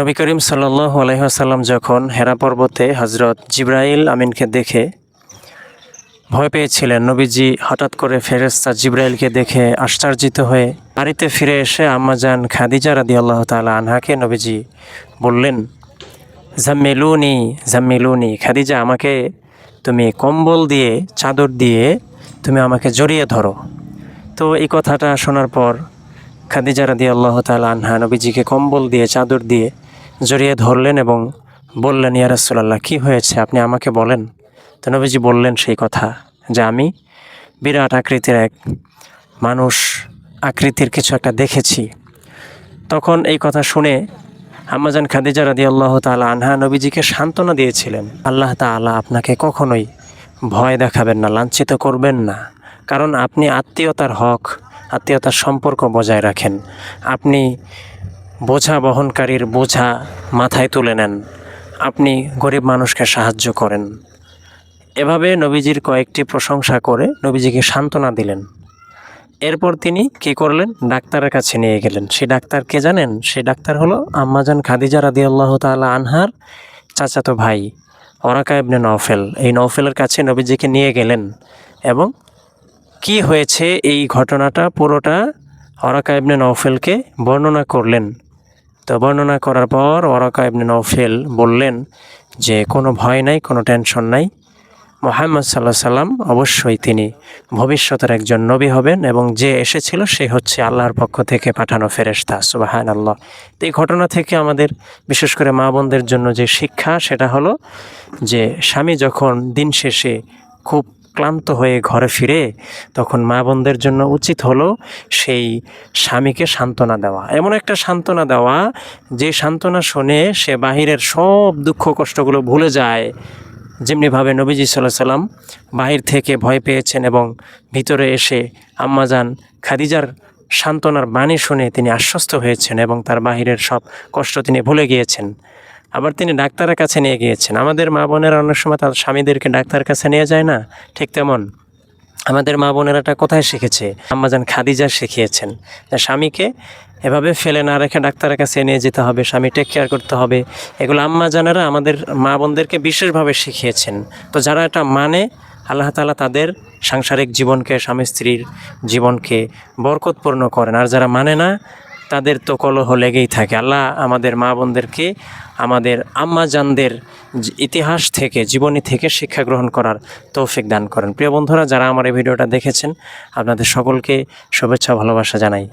নবী করিম সাল্লাল্লাহু আলাইহি ওয়াসাল্লাম যখন হেরা পর্বতে হযরত জিবরাইল আমিনকে দেখে ভয় পেয়েছিলেন, নবীজি হঠাৎ করে ফেরেশতা জিবরাইলকে দেখে আশ্চর্যিত হয়ে বাড়িতে ফিরে এসে আম্মাজান খাদিজা রাদিয়াল্লাহু তাআলা আনহাকে নবীজি বললেন, জাম্মিলুনি জাম্মিলুনি, খাদিজা আমাকে তুমি কম্বল দিয়ে চাদর দিয়ে তুমি আমাকে জড়িয়ে ধরো। তো এই কথাটা শোনার পর খাদিজা রাদিয়াল্লাহু তাআলা আনহা নবীজিকে কম্বল দিয়ে চাদর দিয়ে জড়িয়ে ধরলেন এবং বললেন, ইয়া রাসূলুল্লাহ, কী হয়েছে আপনি আমাকে বলেন। তো নবীজি বললেন সেই কথা যে আমি বিরাট আকৃতির এক মানুষ আকৃতির কিছু একটা দেখেছি। তখন এই কথা শুনে আম্মাজান খাদিজা রাদিয়াল্লাহু তাআলা আনহা নবীজিকে সান্ত্বনা দিয়েছিলেন, আল্লাহ তাআলা আপনাকে কখনোই ভয় দেখাবেন না, লাঞ্ছিত করবেন না, কারণ আপনি আত্মীয়তার হক, আত্মীয়তার সম্পর্ক বজায় রাখেন। আপনি বোঝা বহনকারীর বোঝা মাথায় তুলে নেন, আপনি গরিব মানুষকে সাহায্য করেন। এভাবে নবীজির কয়েকটি প্রশংসা করে নবীজিকে সান্ত্বনা দিলেন। এরপর তিনি কী করলেন, ডাক্তারের কাছে নিয়ে গেলেন। সেই ডাক্তার কে জানেন? সেই ডাক্তার হলো আম্মাজান খাদিজা রাদিয়াল্লাহু তাআলা আনহার চাচাতো ভাই ওরাকা ইবনে নওফেল। এই নওফেলের কাছে নবীজিকে নিয়ে গেলেন এবং কি হয়েছে এই ঘটনাটা পুরোটা ওরাকা ইবনে নওফেলকে বর্ণনা করলেন। তো বর্ণনা করার পর ওরাকা ইবনে নওফেল বললেন যে কোনো ভয় নাই, কোনো টেনশন নাই, মুহাম্মদ সাল্লাল্লাহু আলাইহি সাল্লাম অবশ্যই তিনি ভবিষ্যতের একজন নবী হবেন এবং যে এসেছিল সে হচ্ছে আল্লাহর পক্ষ থেকে পাঠানো ফেরেশতা। সুবহানাল্লাহ। তো এই ঘটনা থেকে আমাদের বিশেষ করে মা বোনদের জন্য যে শিক্ষা, সেটা হলো যে স্বামী যখন দিন শেষে খুব ক্লান্ত হয়ে ঘরে ফিরে, তখন মা বোনদের জন্য উচিত হলো সেই স্বামীকে সান্ত্বনা দেওয়া, এমন একটা সান্ত্বনা দেওয়া যে সান্ত্বনা শুনে সে বাহিরের সব দুঃখ কষ্টগুলো ভুলে যায়। যেমনিভাবে নবীজি সাল্লাল্লাহু আলাইহি সাল্লাম বাহির থেকে ভয় পেয়েছেন এবং ভিতরে এসে আম্মাজান খাদিজার সান্ত্বনার বাণী শুনে তিনি আশ্বস্ত হয়েছেন এবং তার বাহিরের সব কষ্ট তিনি ভুলে গিয়েছেন। আবার তিনি ডাক্তারের কাছে নিয়ে গিয়েছেন। আমাদের মা বোনেরা অনেক সময় তার স্বামীদেরকে ডাক্তারের কাছে নিয়ে যায় না, ঠিক তেমন আমাদের মা বোনেরাটা কোথায় শিখেছে? আম্মাজান খাদিজা শিখিয়েছেন যে স্বামীকে এভাবে ফেলে না রেখে ডাক্তারের কাছে নিয়ে যেতে হবে, স্বামী টেক কেয়ার করতে হবে। এগুলো আম্মাজানেরা আমাদের মা বোনদেরকে বিশেষভাবে শিখিয়েছেন। তো যারা এটা মানে, আল্লাহ তাআলা তাদের সাংসারিক জীবনকে, স্বামী স্ত্রীর জীবনকে বরকতপূর্ণ করেন। আর যারা মানে না, তাদের তো কলহ লেগেই থাকে। আল্লাহ আমাদের মা বোনদেরকে আমাদের আম্মাজানদের ইতিহাস থেকে, জীবনী থেকে শিক্ষা গ্রহণ করার তৌফিক দান করেন। প্রিয় বন্ধুরা, যারা আমার এই ভিডিওটা দেখেছেন, আপনাদের সকলকে শুভেচ্ছা ভালোবাসা জানাই।